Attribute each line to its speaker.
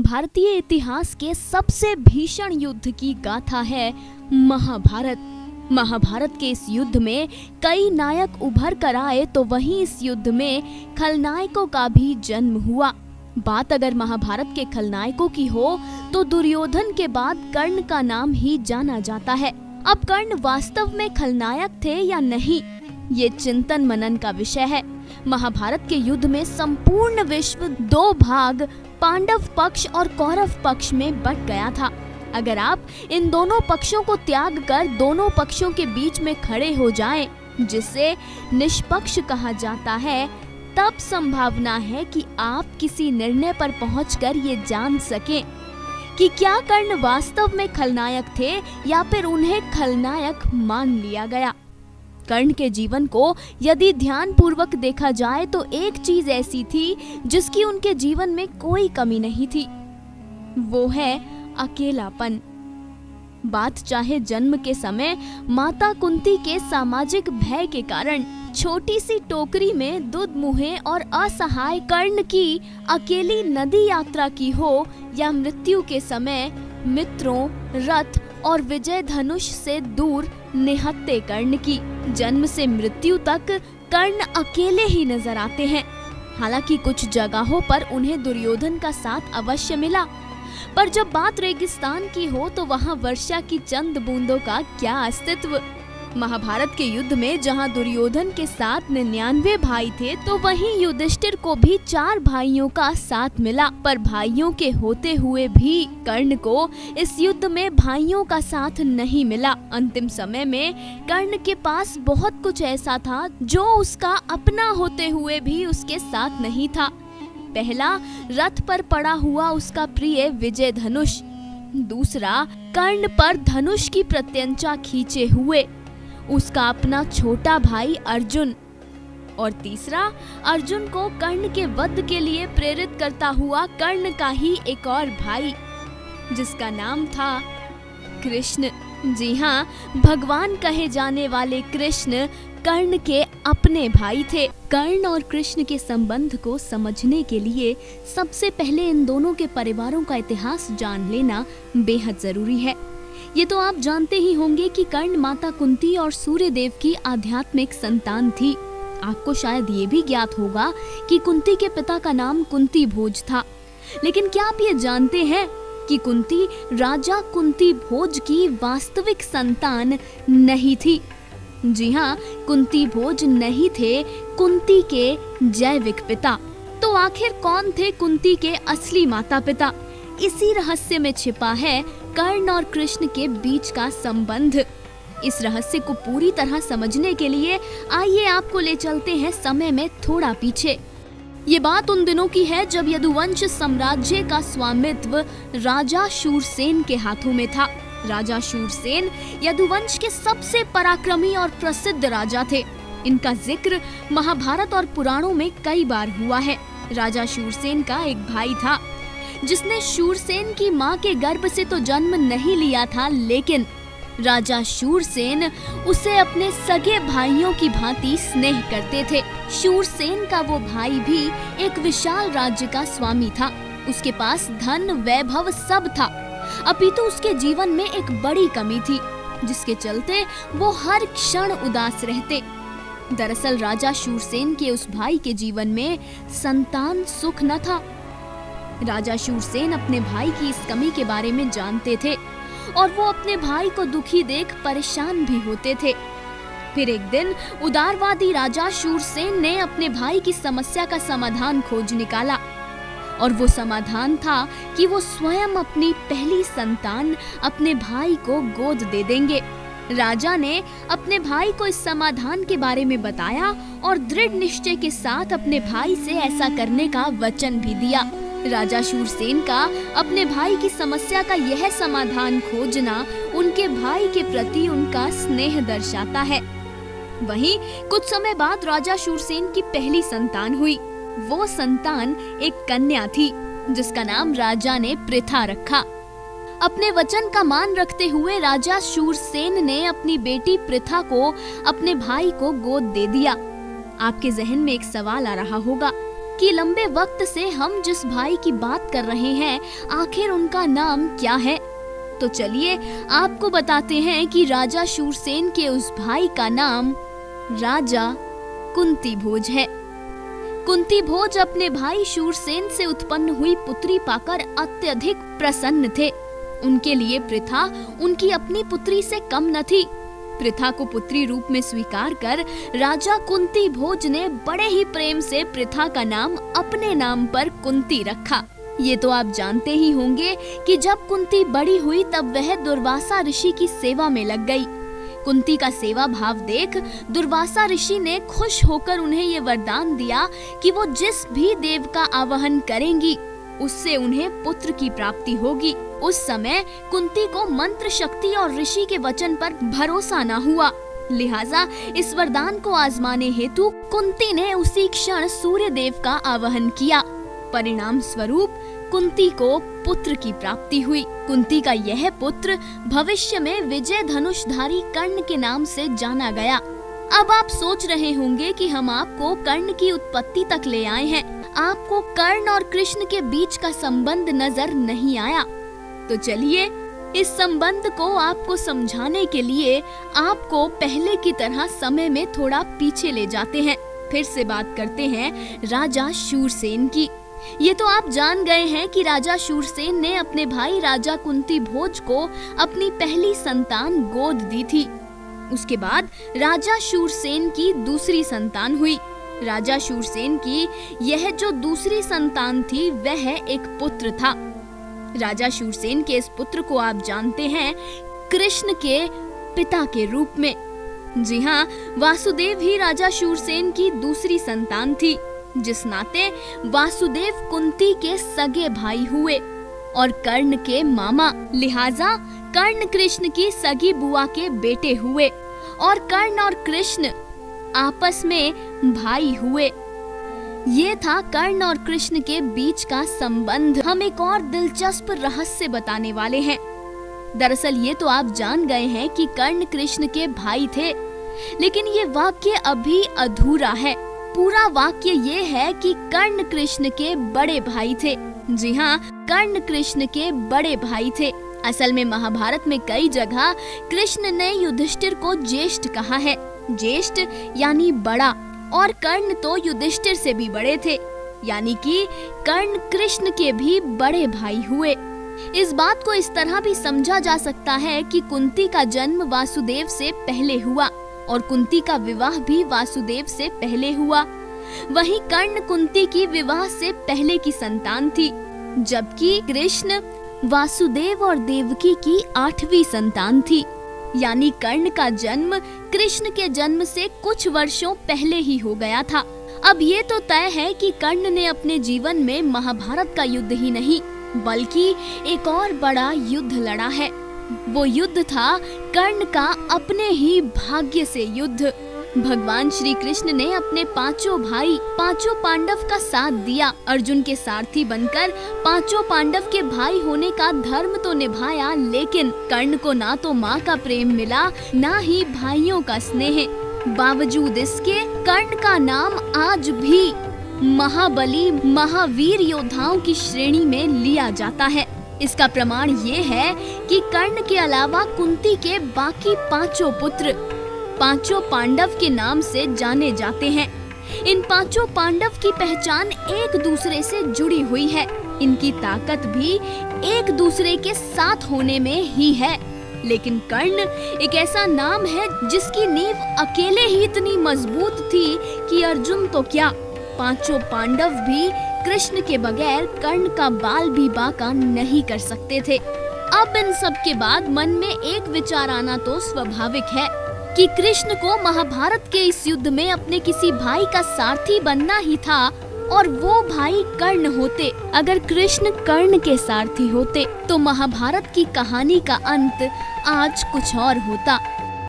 Speaker 1: भारतीय इतिहास के सबसे भीषण युद्ध की गाथा है महाभारत। महाभारत के इस युद्ध में कई नायक उभर कर आए तो वहीं इस युद्ध में खलनायकों का भी जन्म हुआ। बात अगर महाभारत के खलनायकों की हो तो दुर्योधन के बाद कर्ण का नाम ही जाना जाता है। अब कर्ण वास्तव में खलनायक थे या नहीं, ये चिंतन मनन का विषय है। महाभारत के युद्ध में संपूर्ण विश्व दो भाग पांडव पक्ष और कौरव पक्ष में बट गया था। अगर आप इन दोनों पक्षों को त्याग कर दोनों पक्षों के बीच में खड़े हो जाएं, जिसे निष्पक्ष कहा जाता है, तब संभावना है कि आप किसी निर्णय पर पहुंचकर ये जान सकें कि क्या कर्ण वास्तव में खलनायक थे या फिर उन्हें खलनायक मान लिया गया। कर्ण के जीवन को यदि ध्यान पूर्वक देखा जाए तो एक चीज ऐसी थी जिसकी उनके जीवन में कोई कमी नहीं थी, वो है अकेलापन। बात चाहे जन्म के समय माता कुंती के सामाजिक भय के कारण छोटी सी टोकरी में दूध मुहे और असहाय कर्ण की अकेली नदी यात्रा की हो, या मृत्यु के समय मित्रों, रथ और विजय धनुष से दूर निहत्थे कर्ण की। जन्म से मृत्यु तक कर्ण अकेले ही नजर आते हैं। हालांकि कुछ जगहों पर उन्हें दुर्योधन का साथ अवश्य मिला, पर जब बात रेगिस्तान की हो तो वहां वर्षा की चंद बूंदों का क्या अस्तित्व। महाभारत के युद्ध में जहां दुर्योधन के साथ 99 भाई थे तो वहीं युधिष्ठिर को भी 4 भाइयों का साथ मिला, पर भाइयों के होते हुए भी कर्ण को इस युद्ध में भाइयों का साथ नहीं मिला। अंतिम समय में कर्ण के पास बहुत कुछ ऐसा था जो उसका अपना होते हुए भी उसके साथ नहीं था। पहला, रथ पर पड़ा हुआ उसका प्रिय विजय धनुष। दूसरा, कर्ण पर धनुष की प्रत्यंचा खींचे हुए उसका अपना छोटा भाई अर्जुन। और तीसरा, अर्जुन को कर्ण के वध के लिए प्रेरित करता हुआ कर्ण का ही एक और भाई, जिसका नाम था कृष्ण। जी हाँ, भगवान कहे जाने वाले कृष्ण कर्ण के अपने भाई थे। कर्ण और कृष्ण के संबंध को समझने के लिए सबसे पहले इन दोनों के परिवारों का इतिहास जान लेना बेहद जरूरी है। ये तो आप जानते ही होंगे कि कर्ण माता कुंती और सूर्यदेव की आध्यात्मिक संतान थी। आपको शायद ये भी ज्ञात होगा कि कुंती के पिता का नाम कुंती भोज था। लेकिन क्या आप ये जानते हैं कि कुंती राजा कुंती भोज की वास्तविक संतान नहीं थी। जी हाँ, कुंती भोज नहीं थे कुंती के जैविक पिता। तो आखिर कौन थे कुंती के असली माता पिता? इसी रहस्य में छिपा है कर्ण और कृष्ण के बीच का संबंध। इस रहस्य को पूरी तरह समझने के लिए आइए आपको ले चलते हैं समय में थोड़ा पीछे। ये बात उन दिनों की है जब यदुवंश साम्राज्य का स्वामित्व राजा शूरसेन के हाथों में था। राजा शूरसेन यदुवंश के सबसे पराक्रमी और प्रसिद्ध राजा थे। इनका जिक्र महाभारत और पुराणों में कई बार हुआ है। राजा शूरसेन का एक भाई था जिसने शूरसेन की मां के गर्भ से तो जन्म नहीं लिया था, लेकिन राजा शूरसेन उसे अपने सगे भाइयों की भांति स्नेह करते थे। शूरसेन का वो भाई भी एक विशाल राज्य का स्वामी था। उसके पास धन वैभव सब था, अपितु उसके जीवन में एक बड़ी कमी थी जिसके चलते वो हर क्षण उदास रहते। दरअसल राजा शूरसेन के उस भाई के जीवन में संतान सुख न था। राजा शूरसेन अपने भाई की इस कमी के बारे में जानते थे और वो अपने भाई को दुखी देख परेशान भी होते थे। फिर एक दिन उदारवादी राजा शूरसेन ने अपने भाई की समस्या का समाधान खोज निकाला, और वो समाधान था कि वो स्वयं अपनी पहली संतान अपने भाई को गोद दे देंगे। राजा ने अपने भाई को इस समाधान के बारे में बताया और दृढ़ निश्चय के साथ अपने भाई से ऐसा करने का वचन भी दिया। राजा शूरसेन का अपने भाई की समस्या का यह समाधान खोजना उनके भाई के प्रति उनका स्नेह दर्शाता है। वहीं कुछ समय बाद राजा शूरसेन की पहली संतान हुई। वो संतान एक कन्या थी जिसका नाम राजा ने पृथा रखा। अपने वचन का मान रखते हुए राजा शूरसेन ने अपनी बेटी पृथा को अपने भाई को गोद दे दिया। आपके जहन में एक सवाल आ रहा होगा कि लंबे वक्त से हम जिस भाई की बात कर रहे हैं आखिर उनका नाम क्या है। तो चलिए आपको बताते हैं कि राजा शूरसेन के उस भाई का नाम राजा कुंती भोज है। कुंती भोज अपने भाई शूरसेन से उत्पन्न हुई पुत्री पाकर अत्यधिक प्रसन्न थे। उनके लिए पृथा उनकी अपनी पुत्री से कम न थी। पृथा को पुत्री रूप में स्वीकार कर राजा कुंती भोज ने बड़े ही प्रेम से पृथा का नाम अपने नाम पर कुंती रखा। ये तो आप जानते ही होंगे कि जब कुंती बड़ी हुई तब वह दुर्वासा ऋषि की सेवा में लग गई। कुंती का सेवा भाव देख दुर्वासा ऋषि ने खुश होकर उन्हें ये वरदान दिया कि वो जिस भी देव का आवाहन करेंगी उससे उन्हें पुत्र की प्राप्ति होगी। उस समय कुंती को मंत्र शक्ति और ऋषि के वचन पर भरोसा न हुआ, लिहाजा इस वरदान को आजमाने हेतु कुंती ने उसी क्षण सूर्य देव का आवाहन किया। परिणाम स्वरूप कुंती को पुत्र की प्राप्ति हुई। कुंती का यह पुत्र भविष्य में विजय धनुषधारी कर्ण के नाम से जाना गया। अब आप सोच रहे होंगे कि हम आपको कर्ण की उत्पत्ति तक ले आए हैं, आपको कर्ण और कृष्ण के बीच का संबंध नजर नहीं आया। तो चलिए इस संबंध को आपको समझाने के लिए आपको पहले की तरह समय में थोड़ा पीछे ले जाते हैं। फिर से बात करते हैं राजा शूरसेन की। ये तो आप जान गए हैं कि राजा शूरसेन ने अपने भाई राजा कुंती भोज को अपनी पहली संतान गोद दी थी। उसके बाद राजा शूरसेन की दूसरी संतान हुई। राजा शूरसेन की यह जो दूसरी संतान थी वह एक पुत्र था। राजा शूरसेन के इस पुत्र को आप जानते हैं कृष्ण के पिता के रूप में। जी हाँ, वासुदेव ही राजा शूरसेन की दूसरी संतान थी, जिस नाते वासुदेव कुंती के सगे भाई हुए और कर्ण के मामा, लिहाजा कर्ण कृष्ण की सगी बुआ के बेटे हुए और कर्ण और कृष्ण आपस में भाई हुए। ये था कर्ण और कृष्ण के बीच का संबंध। हम एक और दिलचस्प रहस्य बताने वाले हैं। दरअसल ये तो आप जान गए हैं कि कर्ण कृष्ण के भाई थे, लेकिन ये वाक्य अभी अधूरा है। पूरा वाक्य ये है कि कर्ण कृष्ण के बड़े भाई थे। जी हाँ, कर्ण कृष्ण के बड़े भाई थे। असल में महाभारत में कई जगह कृष्ण ने युधिष्ठिर को ज्येष्ठ कहा है। ज्येष्ठ यानी बड़ा, और कर्ण तो युधिष्ठिर से भी बड़े थे, यानी कि कर्ण कृष्ण के भी बड़े भाई हुए। इस बात को इस तरह भी समझा जा सकता है कि कुंती का जन्म वासुदेव से पहले हुआ और कुंती का विवाह भी वासुदेव से पहले हुआ। वहीं कर्ण कुंती की विवाह से पहले की संतान थी, जबकि कृष्ण वासुदेव और देवकी की 8वीं संतान थी। यानी कर्ण का जन्म कृष्ण के जन्म से कुछ वर्षों पहले ही हो गया था। अब ये तो तय है कि कर्ण ने अपने जीवन में महाभारत का युद्ध ही नहीं बल्कि एक और बड़ा युद्ध लड़ा है। वो युद्ध था कर्ण का अपने ही भाग्य से युद्ध। भगवान श्री कृष्ण ने अपने पांचों भाई पांचों पांडव का साथ दिया। अर्जुन के सारथी बनकर पांचों पांडव के भाई होने का धर्म तो निभाया, लेकिन कर्ण को ना तो माँ का प्रेम मिला ना ही भाइयों का स्नेह। बावजूद इसके कर्ण का नाम आज भी महाबली महावीर योद्धाओं की श्रेणी में लिया जाता है। इसका प्रमाण ये है कि कर्ण के अलावा कुंती के बाकी पांचों पुत्र पांचों पांडव के नाम से जाने जाते हैं। इन पांचों पांडव की पहचान एक दूसरे से जुड़ी हुई है। इनकी ताकत भी एक दूसरे के साथ होने में ही है। लेकिन कर्ण एक ऐसा नाम है जिसकी नींव अकेले ही इतनी मजबूत थी कि अर्जुन तो क्या, पांचों पांडव भी कृष्ण के बगैर कर्ण का बाल भी बांका नहीं कर सकते थे। अब इन सब के बाद मन में एक विचार आना तो स्वाभाविक है कि कृष्ण को महाभारत के इस युद्ध में अपने किसी भाई का सारथी बनना ही था और वो भाई कर्ण होते। अगर कृष्ण कर्ण के सारथी होते तो महाभारत की कहानी का अंत आज कुछ और होता।